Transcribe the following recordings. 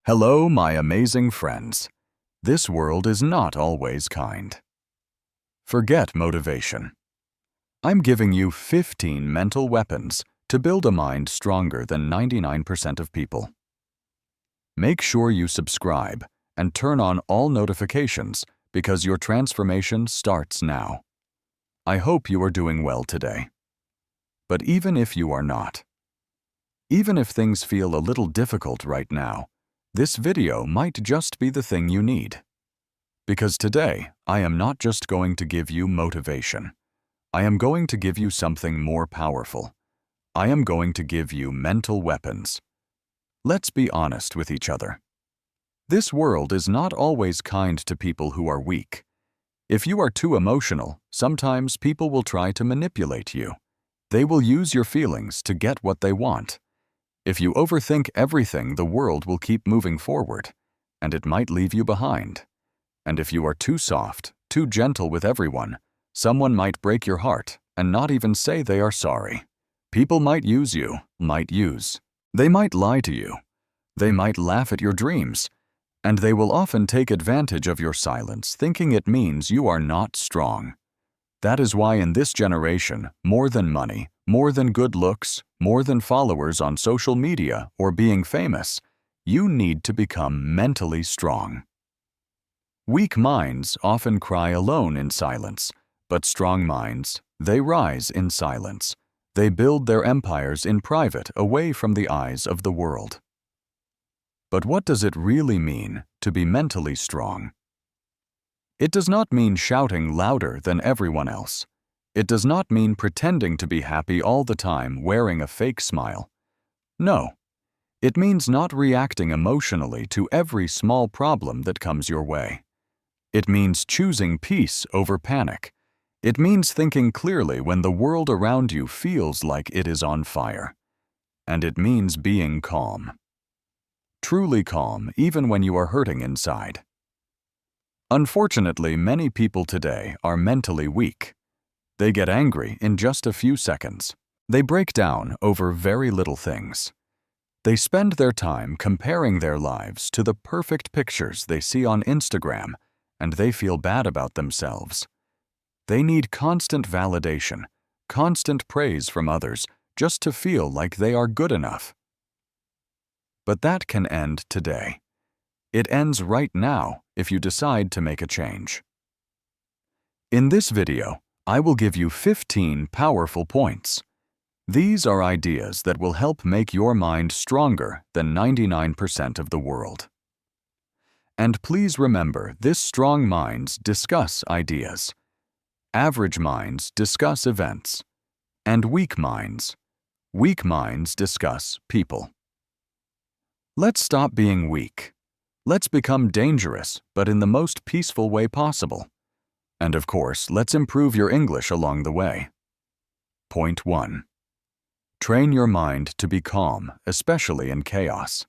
Hello, my amazing friends. This world is not always kind. Forget motivation. I'm giving you 15 mental weapons to build a mind stronger than 99% of people. Make sure you subscribe and turn on all notifications because your transformation starts now. I hope you are doing well today. But even if you are not, even if things feel a little difficult right now, this video might just be the thing you need. Because today, I am not just going to give you motivation. I am going to give you something more powerful. I am going to give you mental weapons. Let's be honest with each other. This world is not always kind to people who are weak. If you are too emotional, sometimes people will try to manipulate you. They will use your feelings to get what they want. If you overthink everything, the world will keep moving forward, and it might leave you behind. And if you are too soft, too gentle with everyone, someone might break your heart and not even say they are sorry. People might use you, They might lie to you. They might laugh at your dreams, and they will often take advantage of your silence, thinking it means you are not strong. That is why in this generation, more than money, more than good looks, more than followers on social media or being famous, you need to become mentally strong. Weak minds often cry alone in silence, but strong minds, they rise in silence. They build their empires in private, away from the eyes of the world. But what does it really mean to be mentally strong? It does not mean shouting louder than everyone else. It does not mean pretending to be happy all the time, wearing a fake smile. No, it means not reacting emotionally to every small problem that comes your way. It means choosing peace over panic. It means thinking clearly when the world around you feels like it is on fire. And it means being calm. Truly calm, even when you are hurting inside. Unfortunately, many people today are mentally weak. They get angry in just a few seconds. They break down over very little things. They spend their time comparing their lives to the perfect pictures they see on Instagram, and they feel bad about themselves. They need constant validation, constant praise from others, just to feel like they are good enough. But that can end today. It ends right now if you decide to make a change. In this video, I will give you 15 powerful points. These are ideas that will help make your mind stronger than 99% of the world. And please remember, this strong minds discuss ideas. Average minds discuss events. And weak minds discuss people. Let's stop being weak. Let's become dangerous, but in the most peaceful way possible. And of course, let's improve your English along the way. Point 1. Train your mind to be calm, especially in chaos.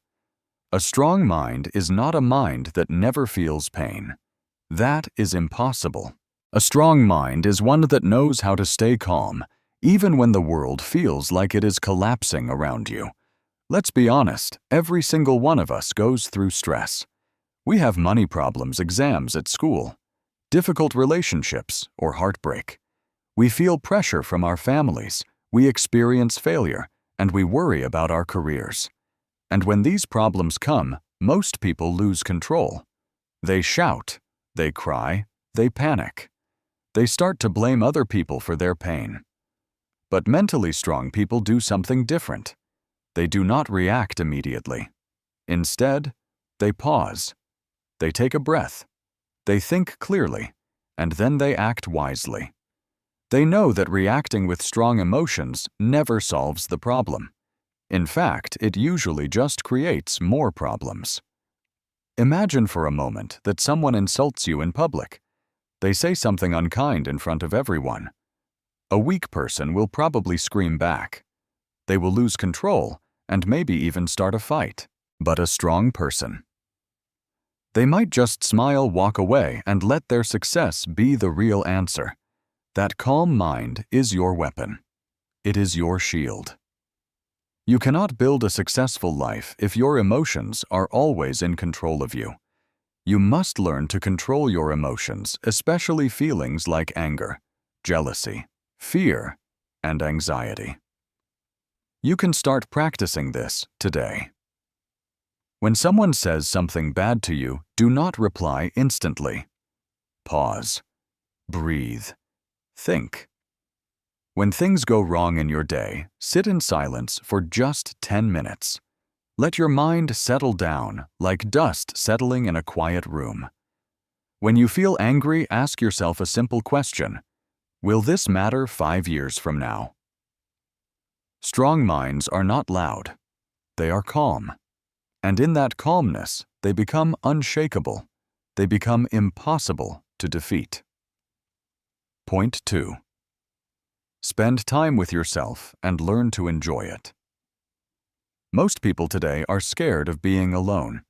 A strong mind is not a mind that never feels pain. That is impossible. A strong mind is one that knows how to stay calm, even when the world feels like it is collapsing around you. Let's be honest, every single one of us goes through stress. We have money problems, exams at school, difficult relationships, or heartbreak. We feel pressure from our families, we experience failure, and we worry about our careers. And when these problems come, most people lose control. They shout, they cry, they panic. They start to blame other people for their pain. But mentally strong people do something different. They do not react immediately. Instead, they pause. They take a breath. They think clearly, and then they act wisely. They know that reacting with strong emotions never solves the problem. In fact, it usually just creates more problems. Imagine for a moment that someone insults you in public. They say something unkind in front of everyone. A weak person will probably scream back. They will lose control and maybe even start a fight. But a strong person, they might just smile, walk away, and let their success be the real answer. That calm mind is your weapon. It is your shield. You cannot build a successful life if your emotions are always in control of you. You must learn to control your emotions, especially feelings like anger, jealousy, fear, and anxiety. You can start practicing this today. When someone says something bad to you, do not reply instantly. Pause. Breathe. Think. When things go wrong in your day, sit in silence for just 10 minutes. Let your mind settle down like dust settling in a quiet room. When you feel angry, ask yourself a simple question. Will this matter 5 years from now? Strong minds are not loud. They are calm. And in that calmness, they become unshakable. They become impossible to defeat. Point 2. Spend time with yourself and learn to enjoy it. Most people today are scared of being alone.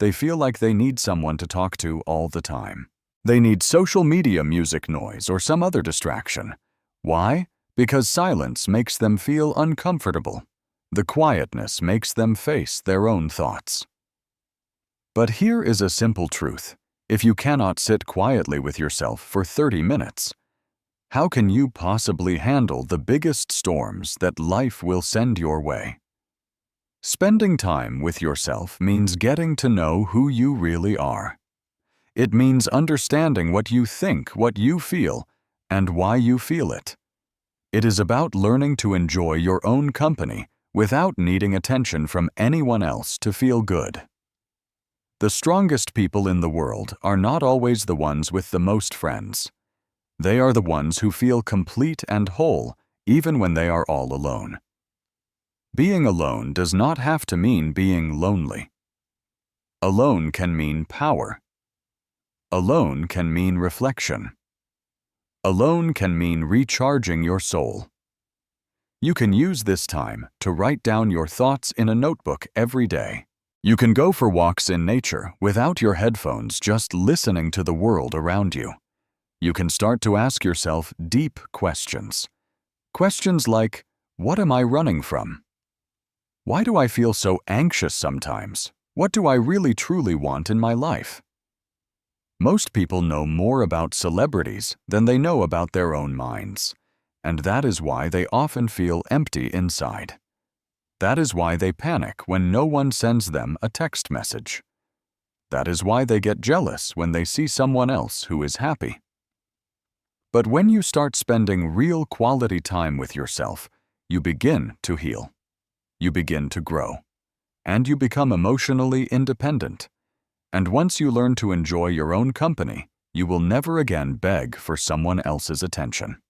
They feel like they need someone to talk to all the time. They need social media music noise or some other distraction. Why? Because silence makes them feel uncomfortable. The quietness makes them face their own thoughts. But here is a simple truth. If you cannot sit quietly with yourself for 30 minutes, how can you possibly handle the biggest storms that life will send your way? Spending time with yourself means getting to know who you really are. It means understanding what you think, what you feel, and why you feel it. It is about learning to enjoy your own company without needing attention from anyone else to feel good. The strongest people in the world are not always the ones with the most friends. They are the ones who feel complete and whole even when they are all alone. Being alone does not have to mean being lonely. Alone can mean power. Alone can mean reflection. Alone can mean recharging your soul. You can use this time to write down your thoughts in a notebook every day. You can go for walks in nature without your headphones, just listening to the world around you. You can start to ask yourself deep questions. Questions like, what am I running from? Why do I feel so anxious sometimes? What do I really truly want in my life? Most people know more about celebrities than they know about their own minds, and that is why they often feel empty inside. That is why they panic when no one sends them a text message. That is why they get jealous when they see someone else who is happy. But when you start spending real quality time with yourself, you begin to heal. You begin to grow. And you become emotionally independent. And once you learn to enjoy your own company, you will never again beg for someone else's attention.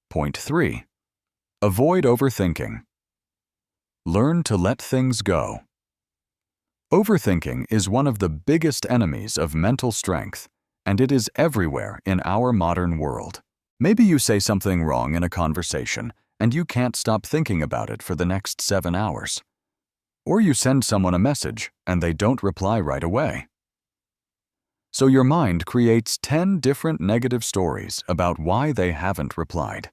Point 3. Avoid overthinking. Learn to let things go. Overthinking is one of the biggest enemies of mental strength, and it is everywhere in our modern world. Maybe you say something wrong in a conversation, and you can't stop thinking about it for the next 7 hours. Or you send someone a message, and they don't reply right away. So your mind creates 10 different negative stories about why they haven't replied.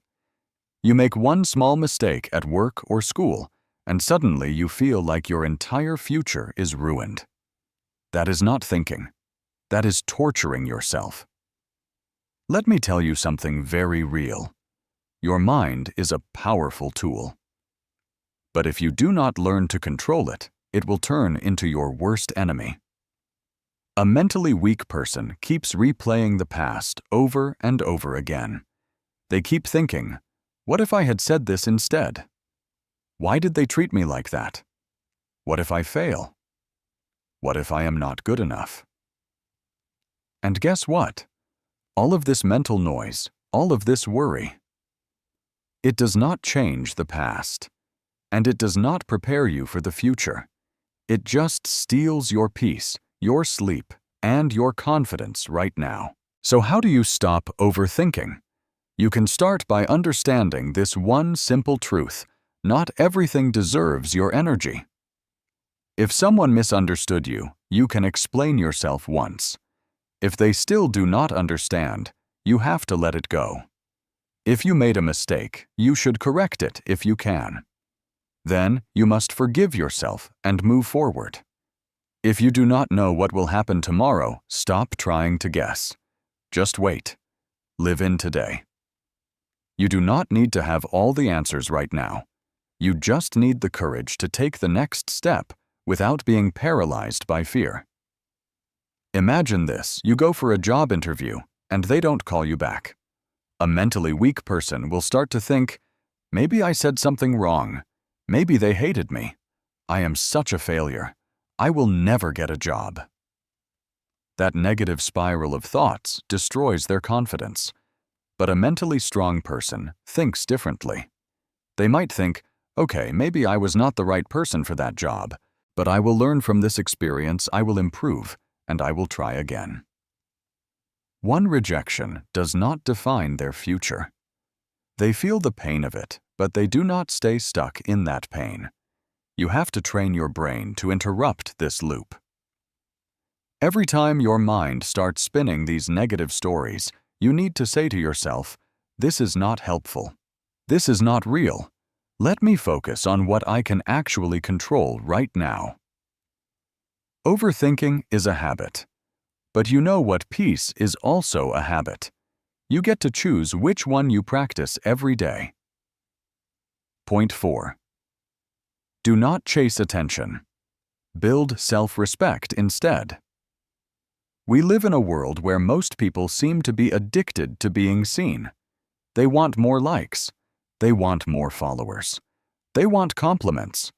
You make one small mistake at work or school, and suddenly you feel like your entire future is ruined. That is not thinking. That is torturing yourself. Let me tell you something very real. Your mind is a powerful tool. But if you do not learn to control it, it will turn into your worst enemy. A mentally weak person keeps replaying the past over and over again. They keep thinking, what if I had said this instead? Why did they treat me like that? What if I fail? What if I am not good enough? And guess what? All of this mental noise, all of this worry, it does not change the past, and it does not prepare you for the future. It just steals your peace, your sleep, and your confidence right now. So how do you stop overthinking? You can start by understanding this one simple truth: not everything deserves your energy. If someone misunderstood you, you can explain yourself once. If they still do not understand, you have to let it go. If you made a mistake, you should correct it if you can. Then you must forgive yourself and move forward. If you do not know what will happen tomorrow, stop trying to guess. Just wait. Live in today. You do not need to have all the answers right now. You just need the courage to take the next step without being paralyzed by fear. Imagine this: you go for a job interview and they don't call you back. A mentally weak person will start to think, maybe I said something wrong. Maybe they hated me. I am such a failure. I will never get a job. That negative spiral of thoughts destroys their confidence. But a mentally strong person thinks differently. They might think, okay, maybe I was not the right person for that job, but I will learn from this experience, I will improve, and I will try again. One rejection does not define their future. They feel the pain of it, but they do not stay stuck in that pain. You have to train your brain to interrupt this loop. Every time your mind starts spinning these negative stories, you need to say to yourself, this is not helpful. This is not real. Let me focus on what I can actually control right now. Overthinking is a habit. But you know what peace is also a habit. You get to choose which one you practice every day. Point 4. Do not chase attention. Build self-respect instead. We live in a world where most people seem to be addicted to being seen. They want more likes. They want more followers. They want compliments.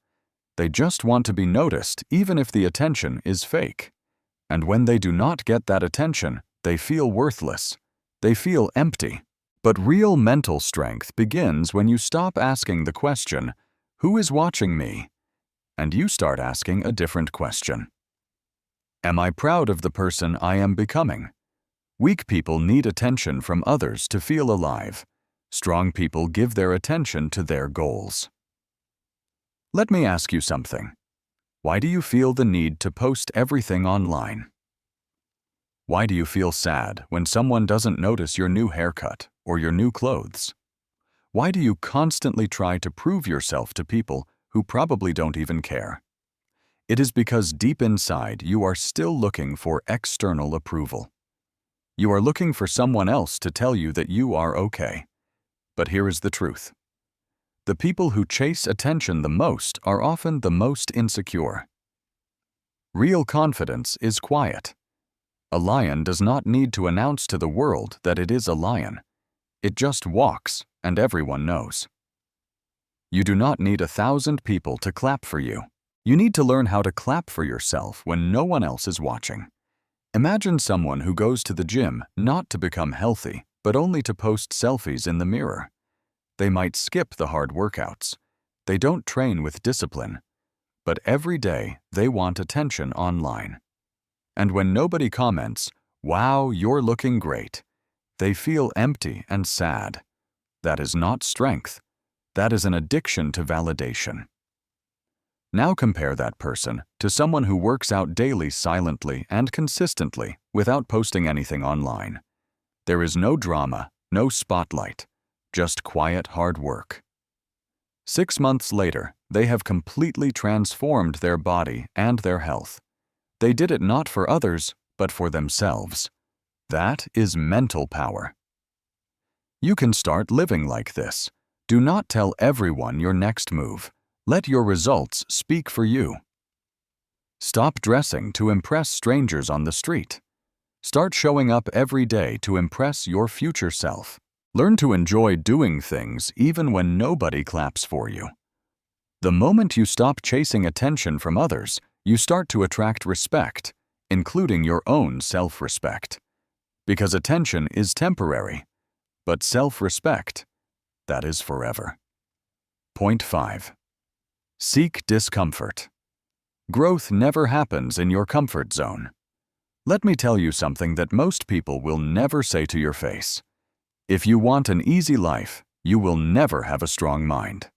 They just want to be noticed even if the attention is fake. And when they do not get that attention, they feel worthless. They feel empty. But real mental strength begins when you stop asking the question, who is watching me? And you start asking a different question. Am I proud of the person I am becoming? Weak people need attention from others to feel alive. Strong people give their attention to their goals. Let me ask you something. Why do you feel the need to post everything online? Why do you feel sad when someone doesn't notice your new haircut or your new clothes? Why do you constantly try to prove yourself to people who probably don't even care? It is because deep inside you are still looking for external approval. You are looking for someone else to tell you that you are okay. But here is the truth. The people who chase attention the most are often the most insecure. Real confidence is quiet. A lion does not need to announce to the world that it is a lion. It just walks, and everyone knows. You do not need 1,000 people to clap for you. You need to learn how to clap for yourself when no one else is watching. Imagine someone who goes to the gym not to become healthy, but only to post selfies in the mirror. They might skip the hard workouts. They don't train with discipline. But every day they want attention online. And when nobody comments, "Wow, you're looking great," they feel empty and sad. That is not strength. That is an addiction to validation. Now compare that person to someone who works out daily silently and consistently without posting anything online. There is no drama, no spotlight, just quiet hard work. 6 months later, they have completely transformed their body and their health. They did it not for others, but for themselves. That is mental power. You can start living like this. Do not tell everyone your next move. Let your results speak for you. Stop dressing to impress strangers on the street. Start showing up every day to impress your future self. Learn to enjoy doing things even when nobody claps for you. The moment you stop chasing attention from others, you start to attract respect, including your own self-respect. Because attention is temporary, but self-respect, that is forever. Point 5. Seek discomfort. Growth never happens in your comfort zone. Let me tell you something that most people will never say to your face. If you want an easy life, you will never have a strong mind.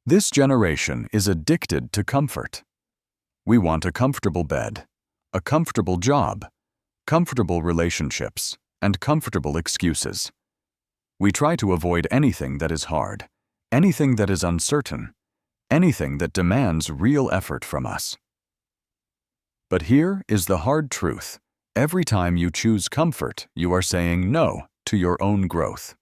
This generation is addicted to comfort. We want a comfortable bed, a comfortable job, comfortable relationships, and comfortable excuses. We try to avoid anything that is hard, anything that is uncertain, anything that demands real effort from us. But here is the hard truth. Every time you choose comfort, you are saying no to your own growth.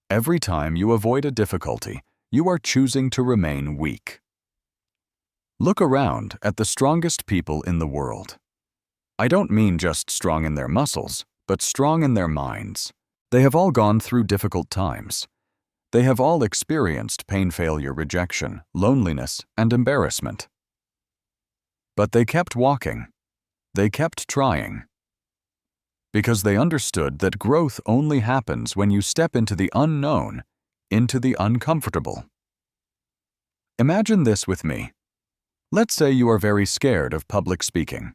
Every time you avoid a difficulty, you are choosing to remain weak. Look around at the strongest people in the world. I don't mean just strong in their muscles, but strong in their minds. They have all gone through difficult times. They have all experienced pain, failure, rejection, loneliness, and embarrassment. But they kept walking. They kept trying. Because they understood that growth only happens when you step into the unknown, into the uncomfortable. Imagine this with me. Let's say you are very scared of public speaking.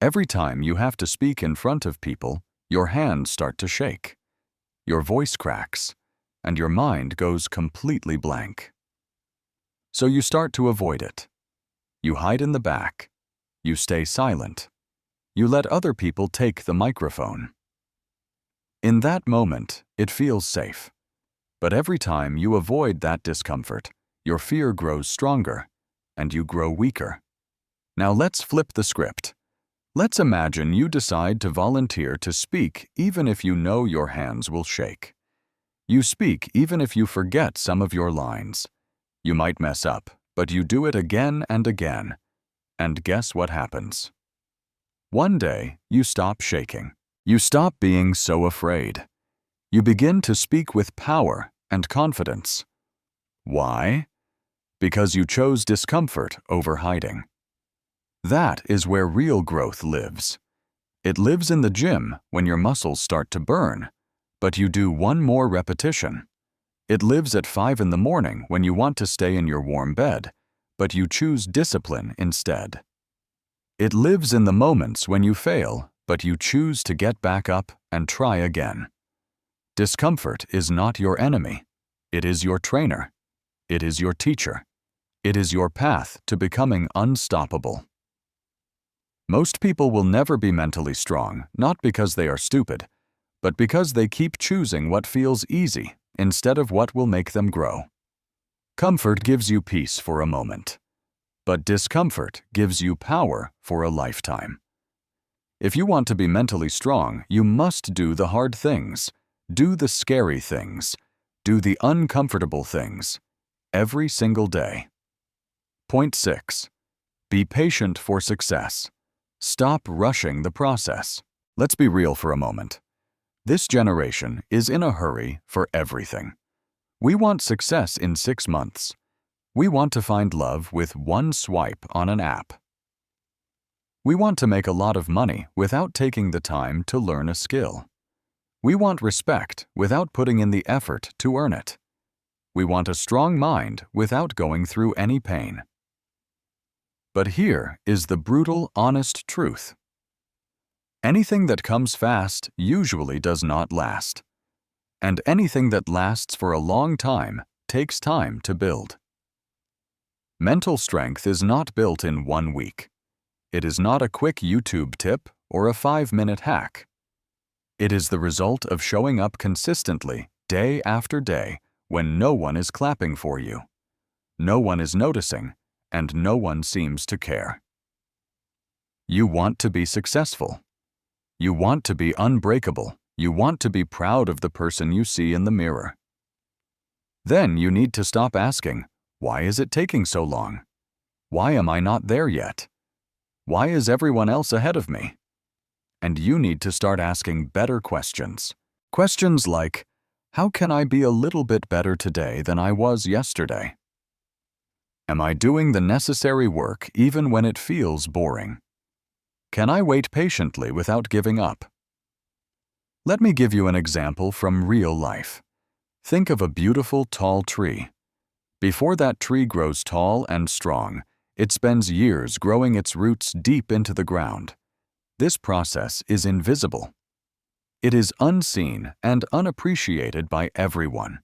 Every time you have to speak in front of people, your hands start to shake. Your voice cracks, and your mind goes completely blank. So you start to avoid it. You hide in the back. You stay silent. You let other people take the microphone. In that moment, it feels safe. But every time you avoid that discomfort, your fear grows stronger, and you grow weaker. Now let's flip the script. Let's imagine you decide to volunteer to speak even if you know your hands will shake. You speak even if you forget some of your lines. You might mess up, but you do it again and again. And guess what happens? One day, you stop shaking. You stop being so afraid. You begin to speak with power and confidence. Why? Because you chose discomfort over hiding. That is where real growth lives. It lives in the gym when your muscles start to burn, but you do one more repetition. It lives at 5 in the morning when you want to stay in your warm bed, but you choose discipline instead. It lives in the moments when you fail, but you choose to get back up and try again. Discomfort is not your enemy. It is your trainer. It is your teacher. It is your path to becoming unstoppable. Most people will never be mentally strong, not because they are stupid, but because they keep choosing what feels easy instead of what will make them grow. Comfort gives you peace for a moment, but discomfort gives you power for a lifetime. If you want to be mentally strong, you must do the hard things, do the scary things, do the uncomfortable things, every single day. Point 6. Be patient for success. Stop rushing the process. Let's be real for a moment. This generation is in a hurry for everything. We want success in 6 months. We want to find love with one swipe on an app. We want to make a lot of money without taking the time to learn a skill. We want respect without putting in the effort to earn it. We want a strong mind without going through any pain. But here is the brutal, honest truth. Anything that comes fast usually does not last. And anything that lasts for a long time takes time to build. Mental strength is not built in 1 week. It is not a quick YouTube tip or a 5-minute hack. It is the result of showing up consistently, day after day, when no one is clapping for you. No one is noticing, and no one seems to care. You want to be successful. You want to be unbreakable. You want to be proud of the person you see in the mirror. Then you need to stop asking, why is it taking so long? Why am I not there yet? Why is everyone else ahead of me? And you need to start asking better questions. Questions like, how can I be a little bit better today than I was yesterday? Am I doing the necessary work even when it feels boring? Can I wait patiently without giving up? Let me give you an example from real life. Think of a beautiful, tall tree. Before that tree grows tall and strong, it spends years growing its roots deep into the ground. This process is invisible. It is unseen and unappreciated by everyone.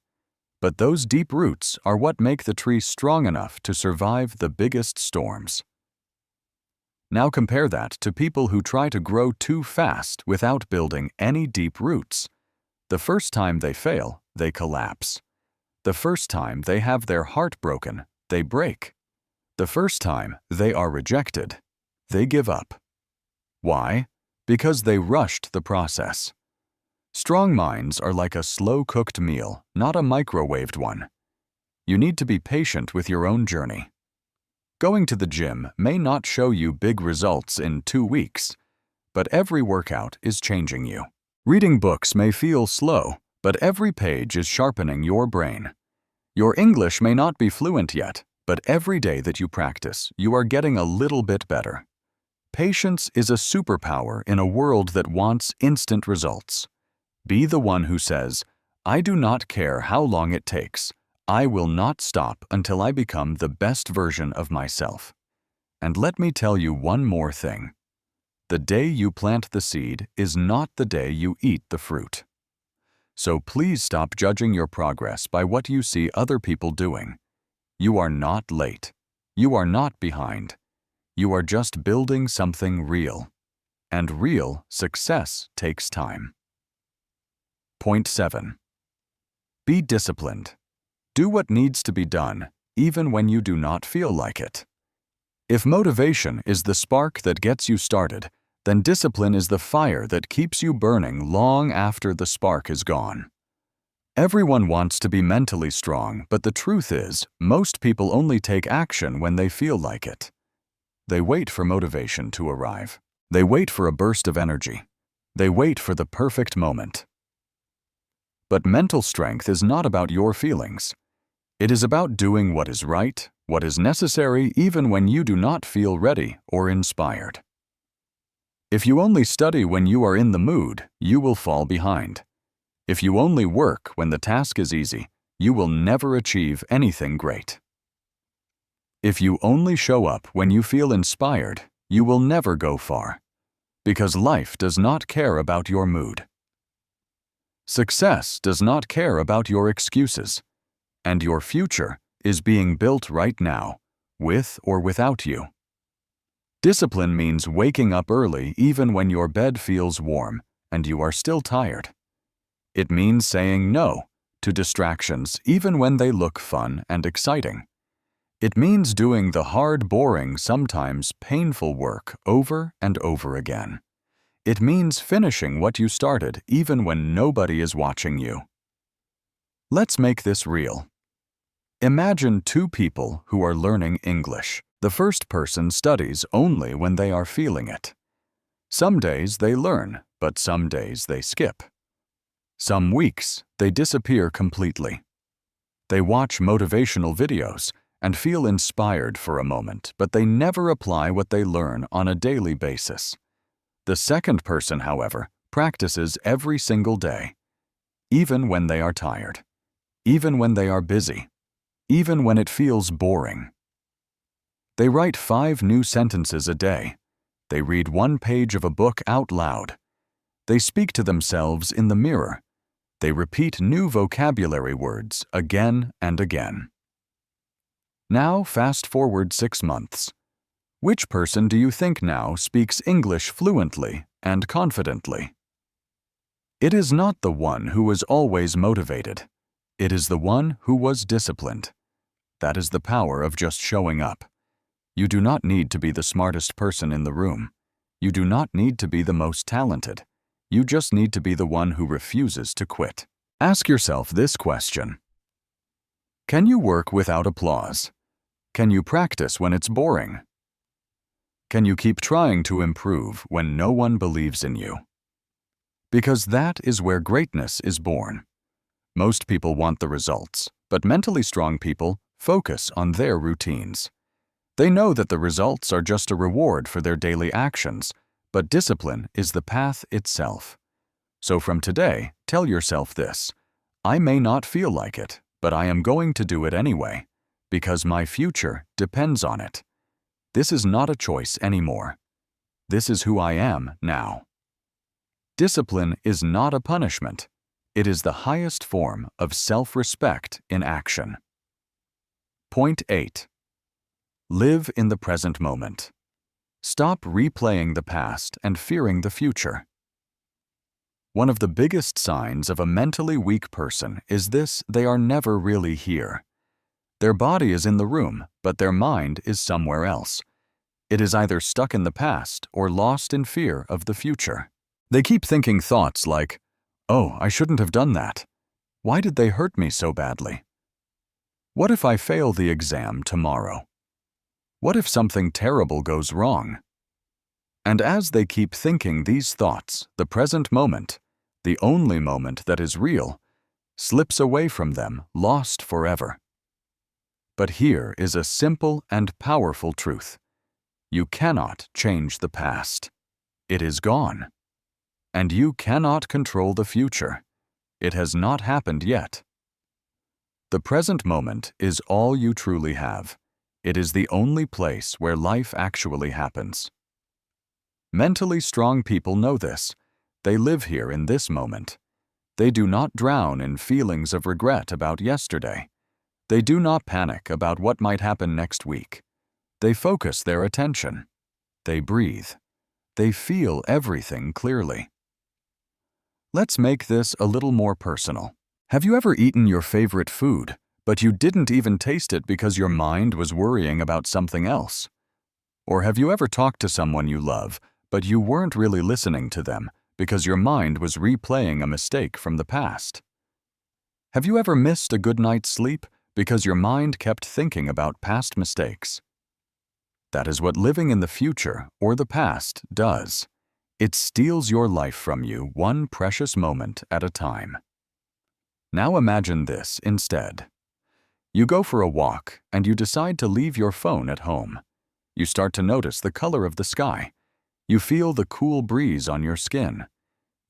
But those deep roots are what make the tree strong enough to survive the biggest storms. Now compare that to people who try to grow too fast without building any deep roots. The first time they fail, they collapse. The first time they have their heart broken, they break. The first time they are rejected, they give up. Why? Because they rushed the process. Strong minds are like a slow-cooked meal, not a microwaved one. You need to be patient with your own journey. Going to the gym may not show you big results in 2 weeks, but every workout is changing you. Reading books may feel slow, but every page is sharpening your brain. Your English may not be fluent yet, but every day that you practice, you are getting a little bit better. Patience is a superpower in a world that wants instant results. Be the one who says, "I do not care how long it takes. I will not stop until I become the best version of myself." And let me tell you one more thing. The day you plant the seed is not the day you eat the fruit. So please stop judging your progress by what you see other people doing. You are not late. You are not behind. You are just building something real. And real success takes time. Point 7. Be disciplined. Do what needs to be done, even when you do not feel like it. If motivation is the spark that gets you started, then discipline is the fire that keeps you burning long after the spark is gone. Everyone wants to be mentally strong, but the truth is, most people only take action when they feel like it. They wait for motivation to arrive. They wait for a burst of energy. They wait for the perfect moment. But mental strength is not about your feelings. It is about doing what is right, what is necessary even when you do not feel ready or inspired. If you only study when you are in the mood, you will fall behind. If you only work when the task is easy, you will never achieve anything great. If you only show up when you feel inspired, you will never go far, because life does not care about your mood. Success does not care about your excuses, and your future is being built right now, with or without you. Discipline means waking up early even when your bed feels warm and you are still tired. It means saying no to distractions even when they look fun and exciting. It means doing the hard, boring, sometimes painful work over and over again. It means finishing what you started even when nobody is watching you. Let's make this real. Imagine 2 people who are learning English. The first person studies only when they are feeling it. Some days they learn, but some days they skip. Some weeks they disappear completely. They watch motivational videos and feel inspired for a moment, but they never apply what they learn on a daily basis. The second person, however, practices every single day, even when they are tired, even when they are busy, even when it feels boring. They write 5 new sentences a day. They read 1 page of a book out loud. They speak to themselves in the mirror. They repeat new vocabulary words again and again. Now fast forward 6 months. Which person do you think now speaks English fluently and confidently? It is not the one who was always motivated. It is the one who was disciplined. That is the power of just showing up. You do not need to be the smartest person in the room. You do not need to be the most talented. You just need to be the one who refuses to quit. Ask yourself this question. Can you work without applause? Can you practice when it's boring? Can you keep trying to improve when no one believes in you? Because that is where greatness is born. Most people want the results, but mentally strong people focus on their routines. They know that the results are just a reward for their daily actions, but discipline is the path itself. So from today, tell yourself this: I may not feel like it, but I am going to do it anyway, because my future depends on it. This is not a choice anymore. This is who I am now. Discipline is not a punishment. It is the highest form of self-respect in action. Point 8. Live in the present moment. Stop replaying the past and fearing the future. One of the biggest signs of a mentally weak person is this: they are never really here. Their body is in the room, but their mind is somewhere else. It is either stuck in the past or lost in fear of the future. They keep thinking thoughts like, "Oh, I shouldn't have done that. Why did they hurt me so badly? What if I fail the exam tomorrow? What if something terrible goes wrong?" And as they keep thinking these thoughts, the present moment, the only moment that is real, slips away from them, lost forever. But here is a simple and powerful truth. You cannot change the past. It is gone. And you cannot control the future. It has not happened yet. The present moment is all you truly have. It is the only place where life actually happens. Mentally strong people know this. They live here in this moment. They do not drown in feelings of regret about yesterday. They do not panic about what might happen next week. They focus their attention. They breathe. They feel everything clearly. Let's make this a little more personal. Have you ever eaten your favorite food, but you didn't even taste it because your mind was worrying about something else? Or have you ever talked to someone you love, but you weren't really listening to them because your mind was replaying a mistake from the past? Have you ever missed a good night's sleep because your mind kept thinking about past mistakes? That is what living in the future or the past does. It steals your life from you one precious moment at a time. Now imagine this instead. You go for a walk and you decide to leave your phone at home. You start to notice the color of the sky. You feel the cool breeze on your skin.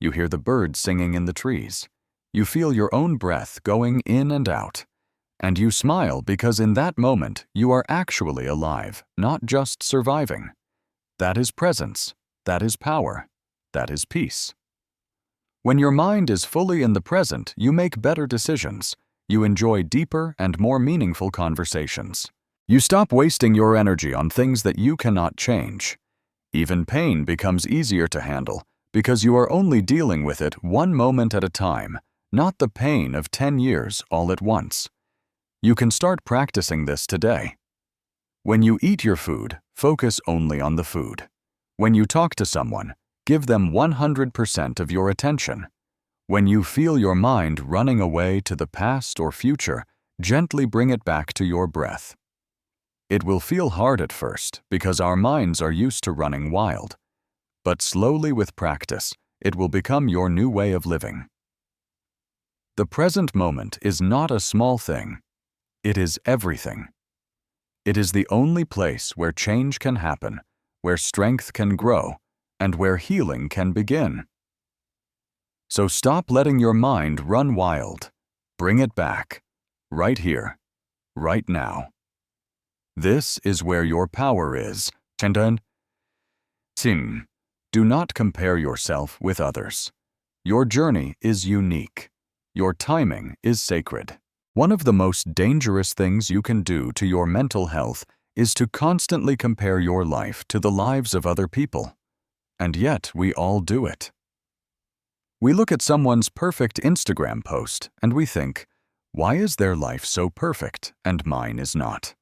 You hear the birds singing in the trees. You feel your own breath going in and out. And you smile because in that moment you are actually alive, not just surviving. That is presence. That is power. That is peace. When your mind is fully in the present, you make better decisions. You enjoy deeper and more meaningful conversations. You stop wasting your energy on things that you cannot change. Even pain becomes easier to handle because you are only dealing with it one moment at a time, not the pain of 10 years all at once. You can start practicing this today. When you eat your food, focus only on the food. When you talk to someone, give them 100% of your attention. When you feel your mind running away to the past or future, gently bring it back to your breath. It will feel hard at first because our minds are used to running wild. But slowly with practice, it will become your new way of living. The present moment is not a small thing. It is everything. It is the only place where change can happen, where strength can grow, and where healing can begin. So stop letting your mind run wild. Bring it back, right here, right now. This is where your power is. Do not compare yourself with others. Your journey is unique. Your timing is sacred. One of the most dangerous things you can do to your mental health is to constantly compare your life to the lives of other people. And yet, we all do it. We look at someone's perfect Instagram post and we think, why is their life so perfect and mine is not?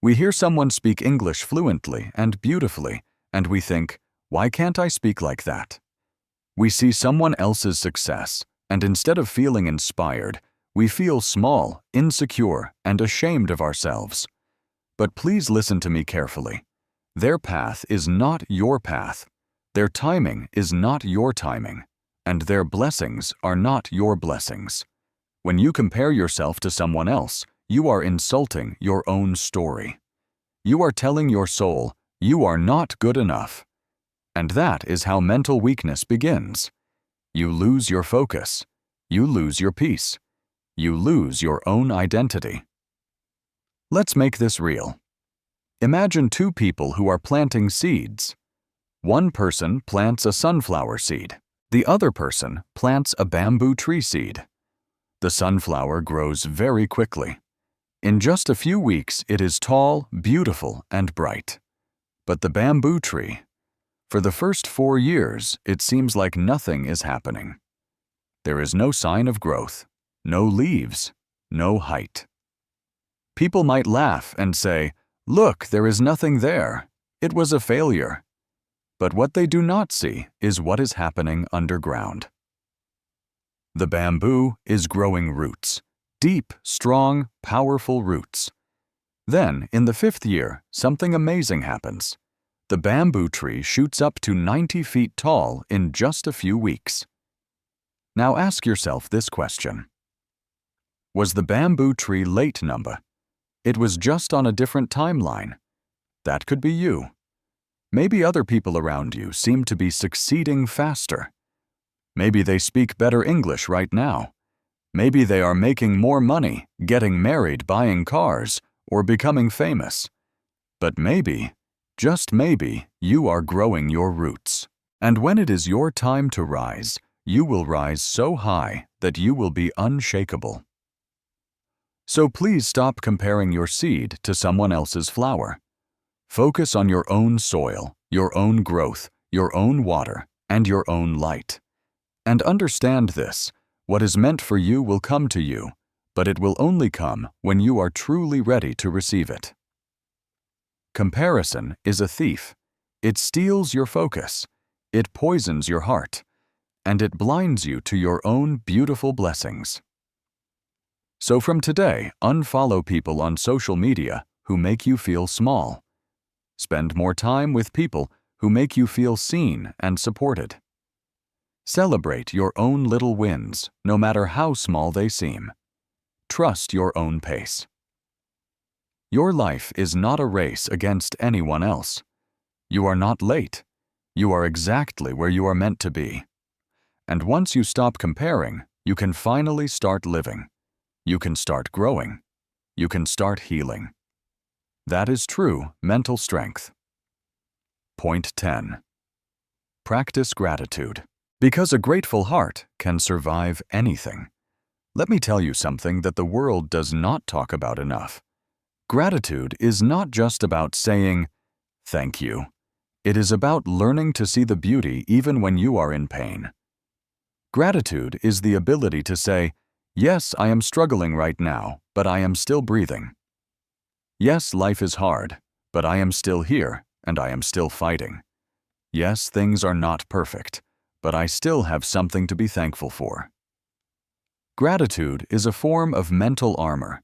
We hear someone speak English fluently and beautifully, and we think, why can't I speak like that? We see someone else's success, and instead of feeling inspired, we feel small, insecure, and ashamed of ourselves. But please listen to me carefully. Their path is not your path. Their timing is not your timing. And their blessings are not your blessings. When you compare yourself to someone else, you are insulting your own story. You are telling your soul, you are not good enough. And that is how mental weakness begins. You lose your focus. You lose your peace. You lose your own identity. Let's make this real. Imagine two people who are planting seeds. One person plants a sunflower seed. The other person plants a bamboo tree seed. The sunflower grows very quickly. In just a few weeks, it is tall, beautiful, and bright. But the bamboo tree, for the first 4 years, it seems like nothing is happening. There is no sign of growth, no leaves, no height. People might laugh and say, "Look, there is nothing there. It was a failure." But what they do not see is what is happening underground. The bamboo is growing roots, deep, strong, powerful roots. Then, in the 5th year, something amazing happens. The bamboo tree shoots up to 90 feet tall in just a few weeks. Now ask yourself this question. Was the bamboo tree late number? It was just on a different timeline. That could be you. Maybe other people around you seem to be succeeding faster. Maybe they speak better English right now. Maybe they are making more money, getting married, buying cars, or becoming famous. But maybe, just maybe, you are growing your roots. And when it is your time to rise, you will rise so high that you will be unshakable. So please stop comparing your seed to someone else's flower. Focus on your own soil, your own growth, your own water, and your own light. And understand this, what is meant for you will come to you, but it will only come when you are truly ready to receive it. Comparison is a thief. It steals your focus, it poisons your heart, and it blinds you to your own beautiful blessings. So from today, unfollow people on social media who make you feel small. Spend more time with people who make you feel seen and supported. Celebrate your own little wins, no matter how small they seem. Trust your own pace. Your life is not a race against anyone else. You are not late. You are exactly where you are meant to be. And once you stop comparing, you can finally start living. You can start growing. You can start healing. That is true mental strength. Point 10. Practice gratitude. Because a grateful heart can survive anything. Let me tell you something that the world does not talk about enough. Gratitude is not just about saying, "Thank you." It is about learning to see the beauty even when you are in pain. Gratitude is the ability to say, "Yes, I am struggling right now, but I am still breathing. Yes, life is hard, but I am still here and I am still fighting. Yes, things are not perfect, but I still have something to be thankful for." Gratitude is a form of mental armor.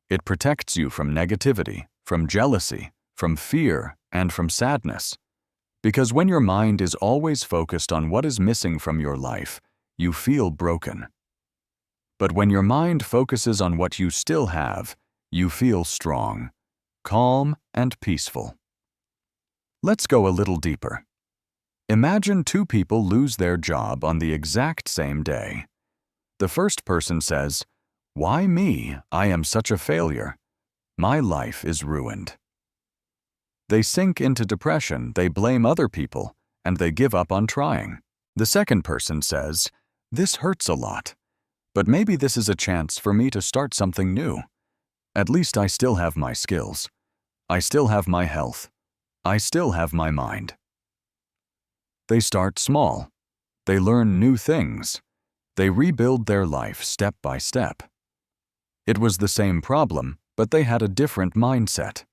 It protects you from negativity, from jealousy, from fear, and from sadness. Because when your mind is always focused on what is missing from your life, you feel broken. But when your mind focuses on what you still have, you feel strong, calm, and peaceful. Let's go a little deeper. Imagine two people lose their job on the exact same day. The first person says, "Why me? I am such a failure. My life is ruined." They sink into depression, they blame other people, and they give up on trying. The second person says, "This hurts a lot, but maybe this is a chance for me to start something new. At least I still have my skills. I still have my health. I still have my mind." They start small. They learn new things. They rebuild their life step by step. It was the same problem, but they had a different mindset.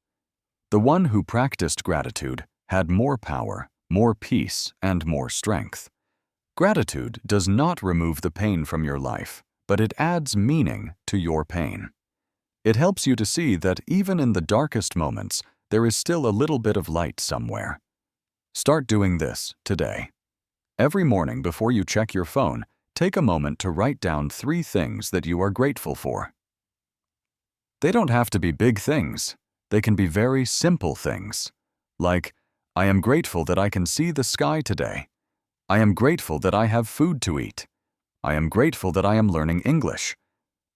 The one who practiced gratitude had more power, more peace, and more strength. Gratitude does not remove the pain from your life, but it adds meaning to your pain. It helps you to see that even in the darkest moments, there is still a little bit of light somewhere. Start doing this today. Every morning before you check your phone, take a moment to write down 3 things that you are grateful for. They don't have to be big things. They can be very simple things. Like, "I am grateful that I can see the sky today. I am grateful that I have food to eat. I am grateful that I am learning English.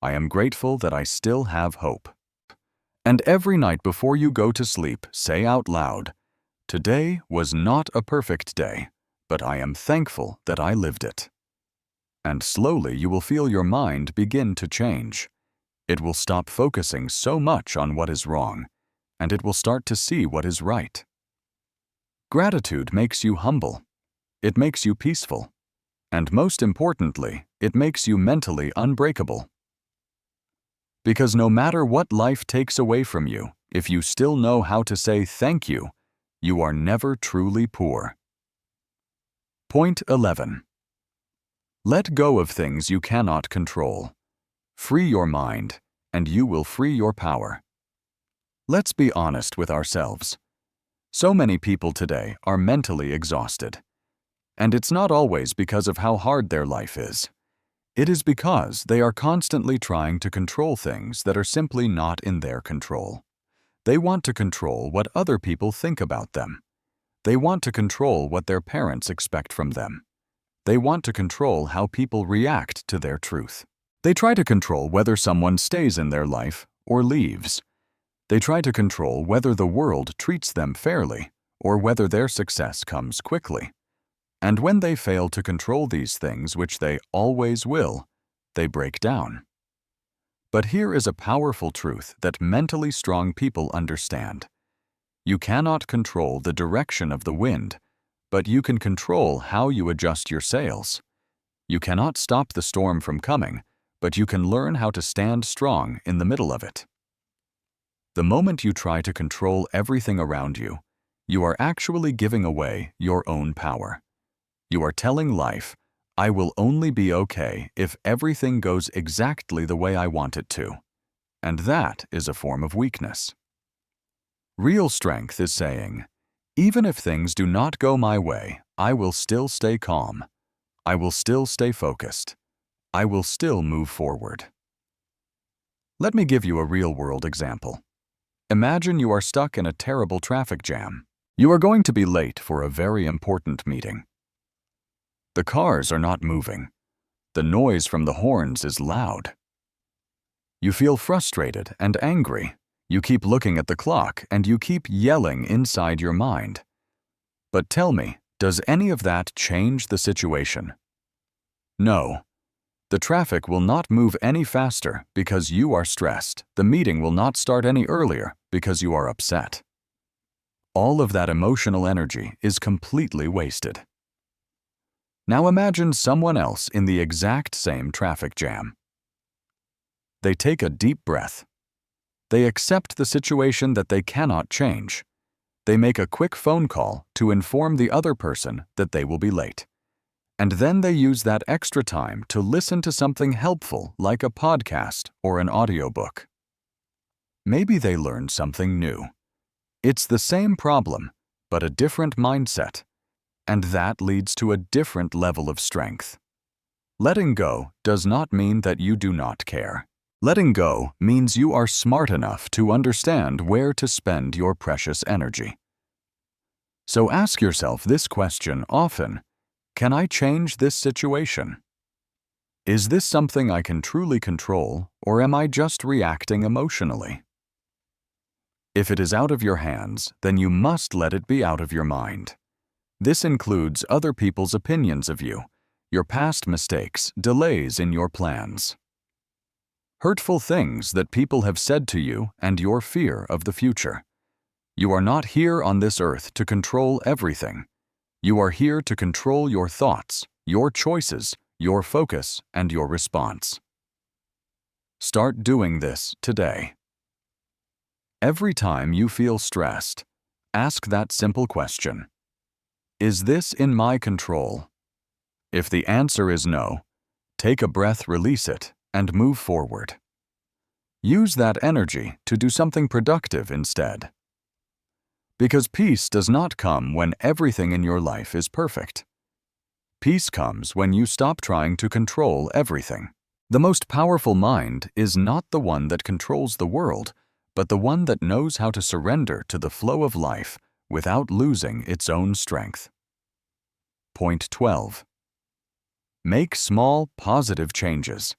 I am grateful that I still have hope." And every night before you go to sleep, say out loud, "Today was not a perfect day, but I am thankful that I lived it." And slowly you will feel your mind begin to change. It will stop focusing so much on what is wrong, and it will start to see what is right. Gratitude makes you humble. It makes you peaceful. And most importantly, it makes you mentally unbreakable. Because no matter what life takes away from you, if you still know how to say thank you, you are never truly poor. Point 11. Let go of things you cannot control. Free your mind, and you will free your power. Let's be honest with ourselves. So many people today are mentally exhausted. And it's not always because of how hard their life is. It is because they are constantly trying to control things that are simply not in their control. They want to control what other people think about them. They want to control what their parents expect from them. They want to control how people react to their truth. They try to control whether someone stays in their life or leaves. They try to control whether the world treats them fairly or whether their success comes quickly. And when they fail to control these things, which they always will, they break down. But here is a powerful truth that mentally strong people understand. You cannot control the direction of the wind, but you can control how you adjust your sails. You cannot stop the storm from coming, but you can learn how to stand strong in the middle of it. The moment you try to control everything around you, you are actually giving away your own power. You are telling life, I will only be okay if everything goes exactly the way I want it to. And that is a form of weakness. Real strength is saying, even if things do not go my way, I will still stay calm. I will still stay focused. I will still move forward. Let me give you a real-world example. Imagine you are stuck in a terrible traffic jam. You are going to be late for a very important meeting. The cars are not moving. The noise from the horns is loud. You feel frustrated and angry. You keep looking at the clock and you keep yelling inside your mind. But tell me, does any of that change the situation? No. The traffic will not move any faster because you are stressed. The meeting will not start any earlier because you are upset. All of that emotional energy is completely wasted. Now imagine someone else in the exact same traffic jam. They take a deep breath. They accept the situation that they cannot change. They make a quick phone call to inform the other person that they will be late. And then they use that extra time to listen to something helpful like a podcast or an audiobook. Maybe they learned something new. It's the same problem, but a different mindset. And that leads to a different level of strength. Letting go does not mean that you do not care. Letting go means you are smart enough to understand where to spend your precious energy. So ask yourself this question often: can I change this situation? Is this something I can truly control, or am I just reacting emotionally? If it is out of your hands, then you must let it be out of your mind. This includes other people's opinions of you, your past mistakes, delays in your plans, hurtful things that people have said to you, and your fear of the future. You are not here on this earth to control everything. You are here to control your thoughts, your choices, your focus, and your response. Start doing this today. Every time you feel stressed, ask that simple question: is this in my control? If the answer is no, take a breath, release it, and move forward. Use that energy to do something productive instead. Because peace does not come when everything in your life is perfect. Peace comes when you stop trying to control everything. The most powerful mind is not the one that controls the world, but the one that knows how to surrender to the flow of life without losing its own strength. Point 12. Make small, positive changes.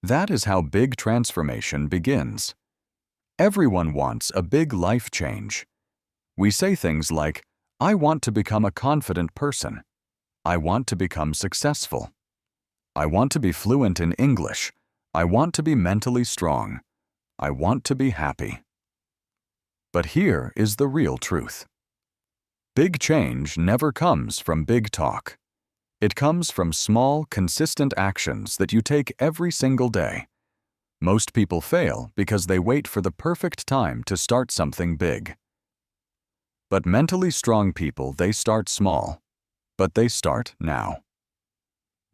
That is how big transformation begins. Everyone wants a big life change. We say things like, I want to become a confident person. I want to become successful. I want to be fluent in English. I want to be mentally strong. I want to be happy. But here is the real truth. Big change never comes from big talk. It comes from small, consistent actions that you take every single day. Most people fail because they wait for the perfect time to start something big. But mentally strong people, they start small, but they start now.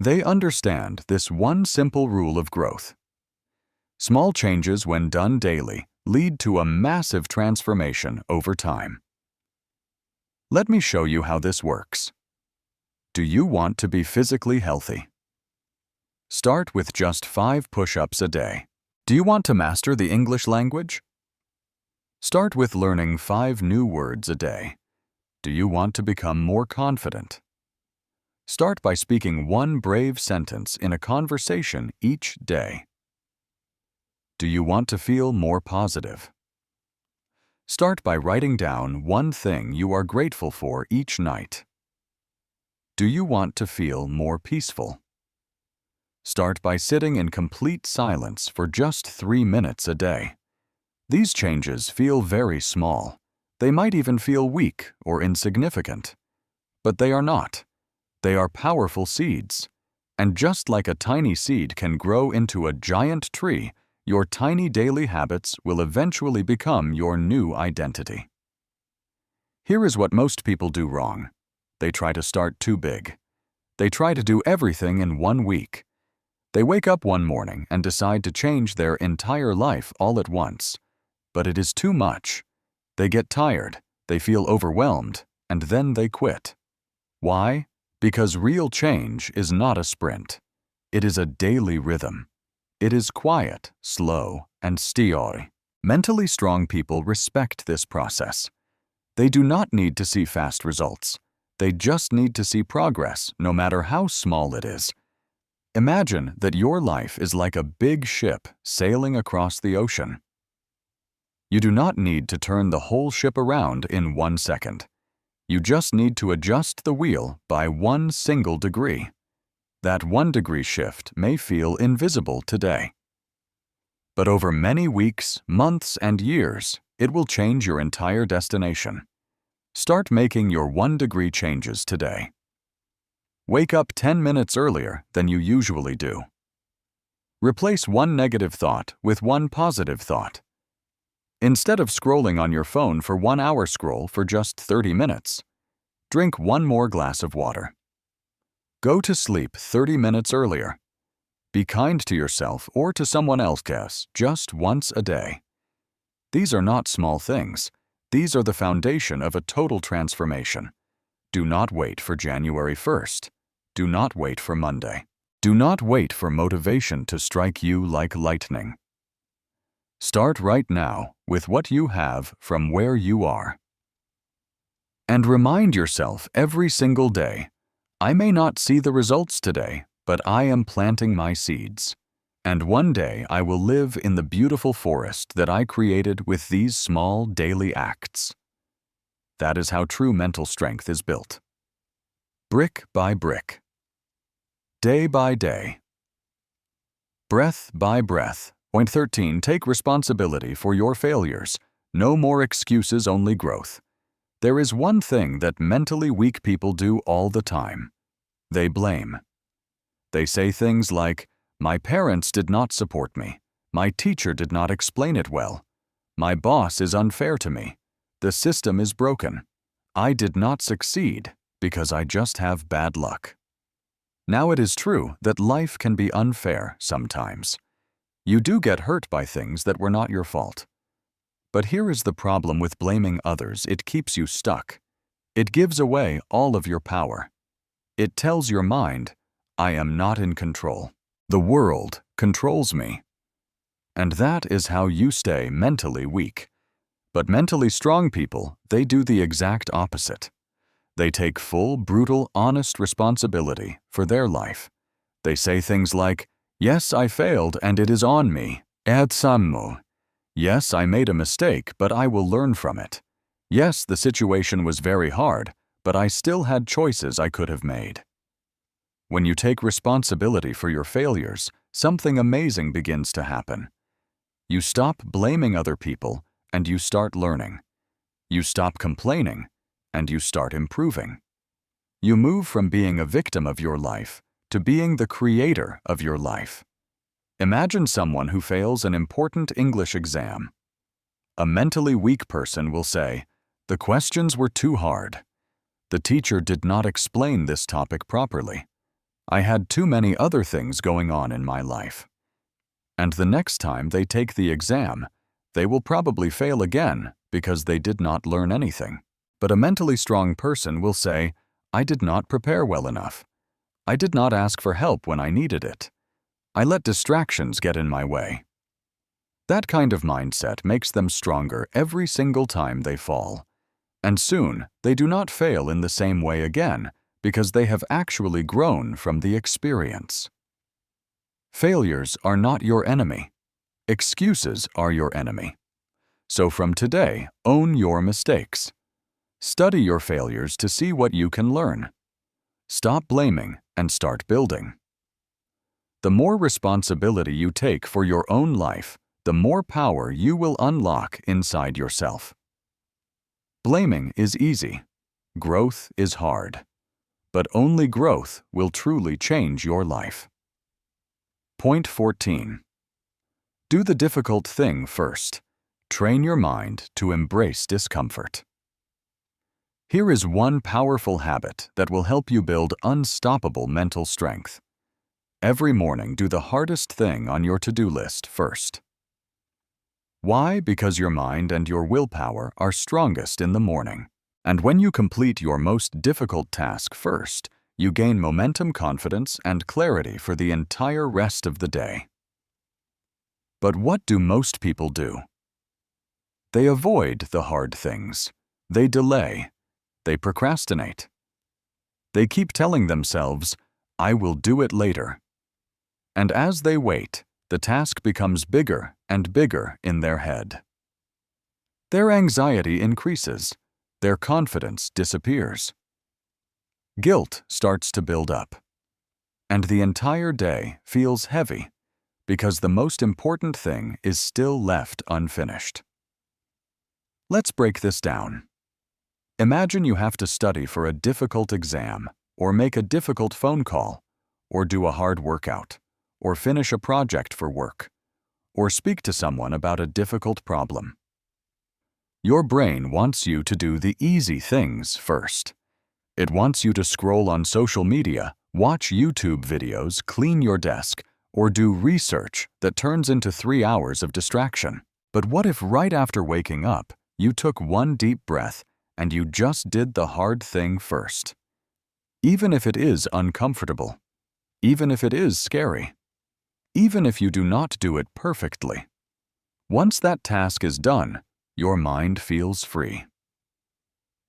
They understand this one simple rule of growth. Small changes, when done daily, lead to a massive transformation over time. Let me show you how this works. Do you want to be physically healthy? Start with just 5 push-ups a day. Do you want to master the English language? Start with learning 5 new words a day. Do you want to become more confident? Start by speaking 1 brave sentence in a conversation each day. Do you want to feel more positive? Start by writing down 1 thing you are grateful for each night. Do you want to feel more peaceful? Start by sitting in complete silence for just 3 minutes a day. These changes feel very small. They might even feel weak or insignificant. But they are not. They are powerful seeds. And just like a tiny seed can grow into a giant tree, your tiny daily habits will eventually become your new identity. Here is what most people do wrong. They try to start too big. They try to do everything in 1 week. They wake up one morning and decide to change their entire life all at once. But it is too much. They get tired, they feel overwhelmed, and then they quit. Why? Because real change is not a sprint. It is a daily rhythm. It is quiet, slow, and steady. Mentally strong people respect this process. They do not need to see fast results. They just need to see progress, no matter how small it is. Imagine that your life is like a big ship sailing across the ocean. You do not need to turn the whole ship around in 1 second. You just need to adjust the wheel by 1 single degree. That 1 degree shift may feel invisible today. But over many weeks, months, and years, it will change your entire destination. Start making your 1 degree changes today. Wake up 10 minutes earlier than you usually do. Replace 1 negative thought with 1 positive thought. Instead of scrolling on your phone for 1 hour, scroll for just 30 minutes. Drink 1 more glass of water. Go to sleep 30 minutes earlier. Be kind to yourself or to someone else just once a day. These are not small things. These are the foundation of a total transformation. Do not wait for January 1st. Do not wait for Monday. Do not wait for motivation to strike you like lightning. Start right now with what you have from where you are. And remind yourself every single day, I may not see the results today, but I am planting my seeds. And one day I will live in the beautiful forest that I created with these small daily acts. That is how true mental strength is built. Brick by brick. Day by day. Breath by breath. Point 13. Take responsibility for your failures. No more excuses, only growth. There is one thing that mentally weak people do all the time. They blame. They say things like, my parents did not support me. My teacher did not explain it well. My boss is unfair to me. The system is broken. I did not succeed because I just have bad luck. Now it is true that life can be unfair sometimes. You do get hurt by things that were not your fault. But here is the problem with blaming others: it keeps you stuck. It gives away all of your power. It tells your mind, I am not in control. The world controls me. And that is how you stay mentally weak. But mentally strong people, they do the exact opposite. They take full, brutal, honest responsibility for their life. They say things like, yes, I failed and it is on me. Yes, I made a mistake, but I will learn from it. Yes, the situation was very hard, but I still had choices I could have made. When you take responsibility for your failures, something amazing begins to happen. You stop blaming other people and you start learning. You stop complaining and you start improving. You move from being a victim of your life to being the creator of your life. Imagine someone who fails an important English exam. A mentally weak person will say, "The questions were too hard. The teacher did not explain this topic properly. I had too many other things going on in my life." And the next time they take the exam, they will probably fail again because they did not learn anything. But a mentally strong person will say, "I did not prepare well enough. I did not ask for help when I needed it. I let distractions get in my way." That kind of mindset makes them stronger every single time they fall. And soon, they do not fail in the same way again because they have actually grown from the experience. Failures are not your enemy. Excuses are your enemy. So from today, own your mistakes. Study your failures to see what you can learn. Stop blaming and start building. The more responsibility you take for your own life, the more power you will unlock inside yourself. Blaming is easy. Growth is hard. But only growth will truly change your life. Point 14. Do the difficult thing first. Train your mind to embrace discomfort. Here is one powerful habit that will help you build unstoppable mental strength. Every morning, do the hardest thing on your to-do list first. Why? Because your mind and your willpower are strongest in the morning. And when you complete your most difficult task first, you gain momentum, confidence, and clarity for the entire rest of the day. But what do most people do? They avoid the hard things. They delay. They procrastinate. They keep telling themselves, "I will do it later." And as they wait, the task becomes bigger and bigger in their head. Their anxiety increases. Their confidence disappears. Guilt starts to build up. And the entire day feels heavy because the most important thing is still left unfinished. Let's break this down. Imagine you have to study for a difficult exam, or make a difficult phone call, or do a hard workout, or finish a project for work, or speak to someone about a difficult problem. Your brain wants you to do the easy things first. It wants you to scroll on social media, watch YouTube videos, clean your desk, or do research that turns into 3 hours of distraction. But what if right after waking up, you took one deep breath and you just did the hard thing first? Even if it is uncomfortable, even if it is scary, even if you do not do it perfectly. Once that task is done, your mind feels free.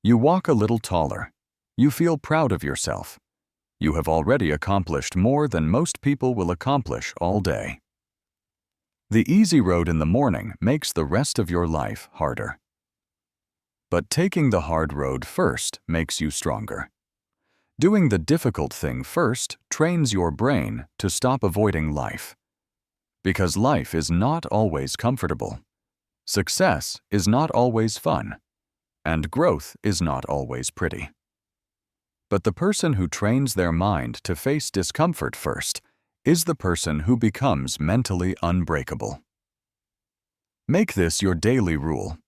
You walk a little taller. You feel proud of yourself. You have already accomplished more than most people will accomplish all day. The easy road in the morning makes the rest of your life harder. But taking the hard road first makes you stronger. Doing the difficult thing first trains your brain to stop avoiding life. Because life is not always comfortable. Success is not always fun. And growth is not always pretty. But the person who trains their mind to face discomfort first is the person who becomes mentally unbreakable. Make this your daily rule.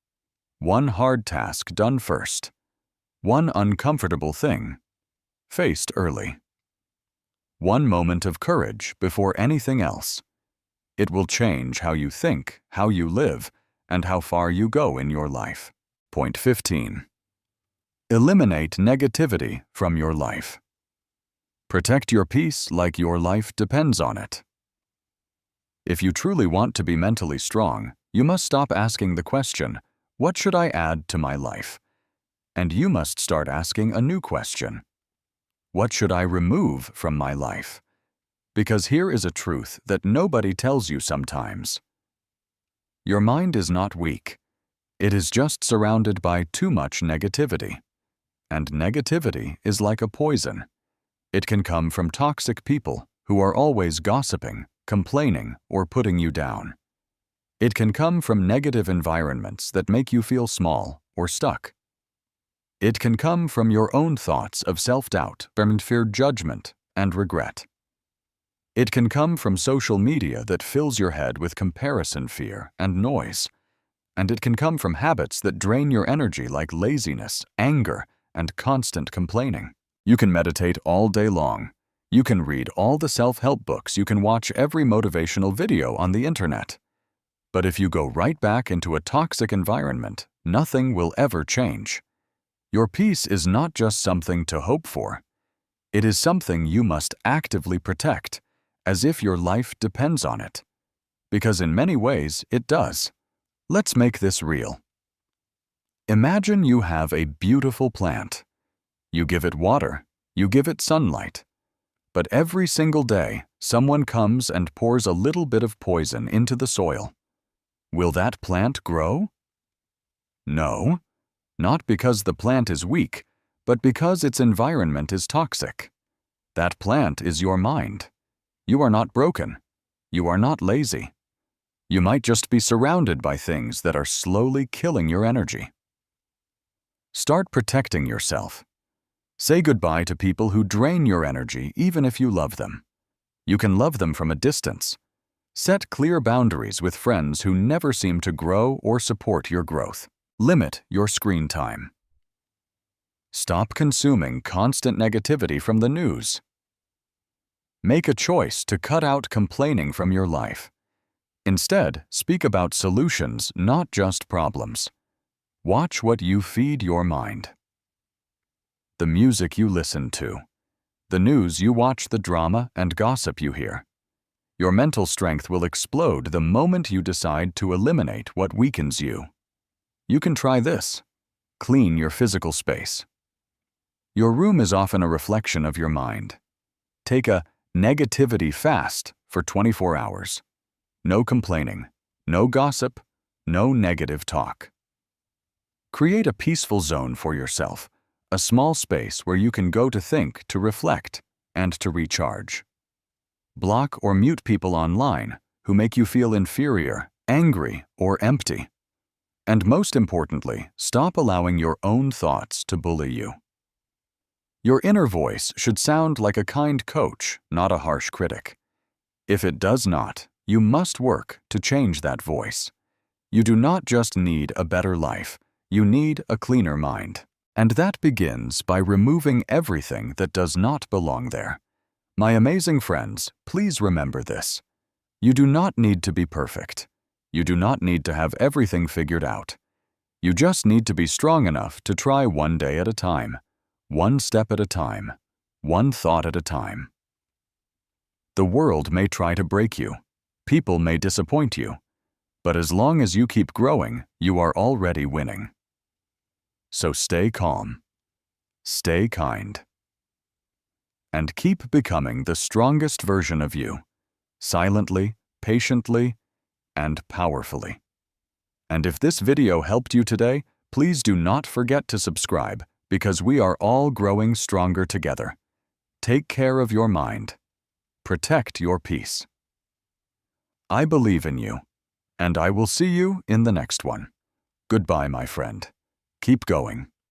One hard task done first. One uncomfortable thing faced early. One moment of courage before anything else. It will change how you think, how you live, and how far you go in your life. Point 15. Eliminate negativity from your life. Protect your peace like your life depends on it. If you truly want to be mentally strong, you must stop asking the question, "What should I add to my life?" And you must start asking a new question. What should I remove from my life? Because here is a truth that nobody tells you sometimes. Your mind is not weak. It is just surrounded by too much negativity. And negativity is like a poison. It can come from toxic people who are always gossiping, complaining, or putting you down. It can come from negative environments that make you feel small or stuck. It can come from your own thoughts of self-doubt, fear, judgment, and regret. It can come from social media that fills your head with comparison fear and noise. And it can come from habits that drain your energy like laziness, anger, and constant complaining. You can meditate all day long. You can read all the self-help books. You can watch every motivational video on the internet. But if you go right back into a toxic environment, nothing will ever change. Your peace is not just something to hope for. It is something you must actively protect, as if your life depends on it. Because in many ways, it does. Let's make this real. Imagine you have a beautiful plant. You give it water, you give it sunlight. But every single day, someone comes and pours a little bit of poison into the soil. Will that plant grow? No, not because the plant is weak, but because its environment is toxic. That plant is your mind. You are not broken. You are not lazy. You might just be surrounded by things that are slowly killing your energy. Start protecting yourself. Say goodbye to people who drain your energy even if you love them. You can love them from a distance. Set clear boundaries with friends who never seem to grow or support your growth. Limit your screen time. Stop consuming constant negativity from the news. Make a choice to cut out complaining from your life. Instead, speak about solutions, not just problems. Watch what you feed your mind. The music you listen to. The news you watch, the drama and gossip you hear. Your mental strength will explode the moment you decide to eliminate what weakens you. You can try this. Clean your physical space. Your room is often a reflection of your mind. Take a negativity fast for 24 hours. No complaining, no gossip, no negative talk. Create a peaceful zone for yourself, a small space where you can go to think, to reflect, and to recharge. Block or mute people online who make you feel inferior, angry, or empty. And most importantly, stop allowing your own thoughts to bully you. Your inner voice should sound like a kind coach, not a harsh critic. If it does not, you must work to change that voice. You do not just need a better life, you need a cleaner mind. And that begins by removing everything that does not belong there. My amazing friends, please remember this. You do not need to be perfect. You do not need to have everything figured out. You just need to be strong enough to try one day at a time, one step at a time, one thought at a time. The world may try to break you. People may disappoint you. But as long as you keep growing, you are already winning. So stay calm, stay kind, and keep becoming the strongest version of you, silently, patiently, and powerfully. And if this video helped you today, please do not forget to subscribe, because we are all growing stronger together. Take care of your mind. Protect your peace. I believe in you, and I will see you in the next one. Goodbye, my friend. Keep going.